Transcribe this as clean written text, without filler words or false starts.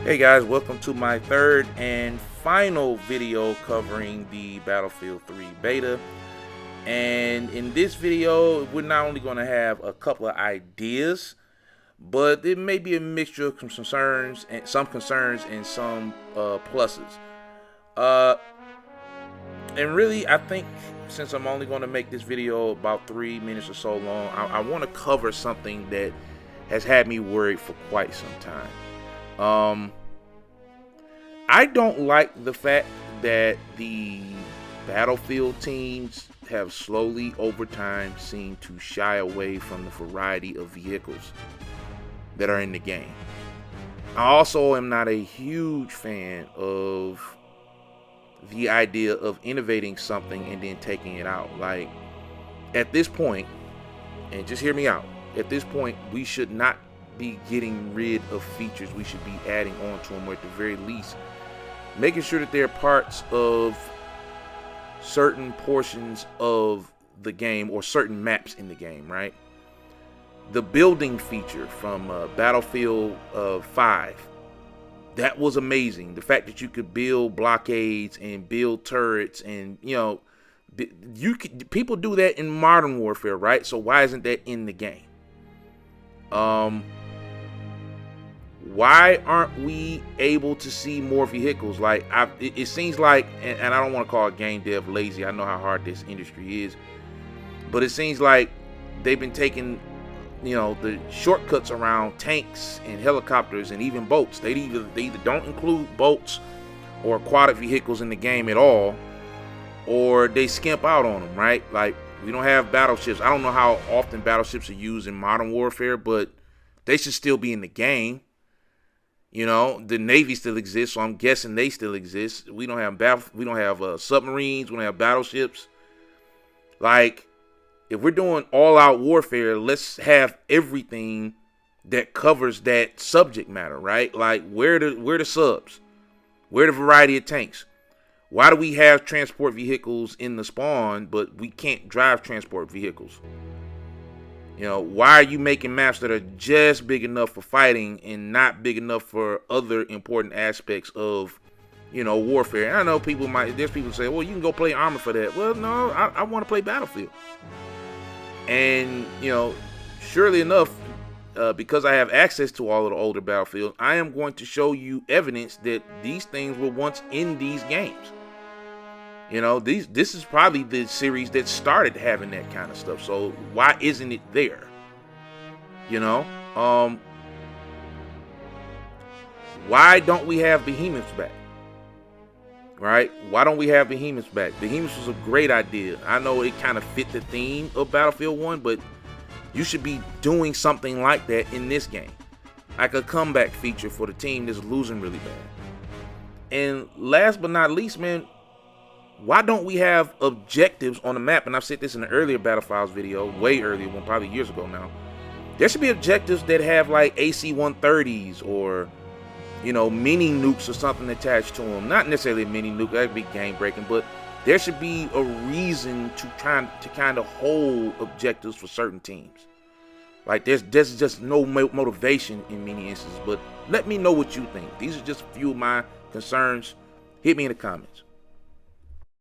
Hey guys, welcome to my third and final video covering the Battlefield 3 beta. And in this video, we're not only going to have a couple of ideas, but it may be a mixture of concerns and some pluses. And really, I think since I'm only going to make this video about 3 minutes or so long, I want to cover something that has had me worried for quite some time. I don't like the fact that the Battlefield teams have slowly over time seemed to shy away from the variety of vehicles that are in the game. I also am not a huge fan of the idea of innovating something and then taking it out. Like, at this point, and just hear me out, at this point, we should not be getting rid of features. We should be adding on to them, or at the very least making sure that they're parts of certain portions of the game or certain maps in the game, right? The building feature from Battlefield 5, that was amazing. The fact that you could build blockades and build turrets, and people do that in Modern Warfare, right? So why isn't that in the game? Why aren't we able to see more vehicles? Like, it seems like, and I don't want to call game dev lazy. I know how hard this industry is, but it seems like they've been taking, the shortcuts around tanks and helicopters and even boats. They either don't include boats or aquatic vehicles in the game at all, or they skimp out on them, right? Like, we don't have battleships. I don't know how often battleships are used in Modern Warfare, but they should still be in the game. The Navy still exists, so I'm guessing they still exist. We don't have submarines. We don't have battleships. Like, if we're doing all-out warfare, let's have everything that covers that subject matter, right? Like, where the subs? Where the variety of tanks? Why do we have transport vehicles in the spawn, but we can't drive transport vehicles? Why are you making maps that are just big enough for fighting and not big enough for other important aspects of, warfare? And I know there's people say, well, you can go play Arma for that. Well, no, I want to play Battlefield. And, surely enough, because I have access to all of the older Battlefields, I am going to show you evidence that these things were once in these games. This is probably the series that started having that kind of stuff. So why isn't it there? Why don't we have Behemoths back? Right? Why don't we have Behemoths back? Behemoths was a great idea. I know it kind of fit the theme of Battlefield 1, but you should be doing something like that in this game. Like a comeback feature for the team that's losing really bad. And last but not least, man, why don't we have objectives on the map? And I've said this in an earlier Battlefields video, way earlier one, probably years ago now. There should be objectives that have like AC-130s or, mini nukes or something attached to them. Not necessarily a mini nuke, that'd be game breaking, but there should be a reason to kind of hold objectives for certain teams. Like, there's just no motivation in many instances. But let me know what you think. These are just a few of my concerns. Hit me in the comments.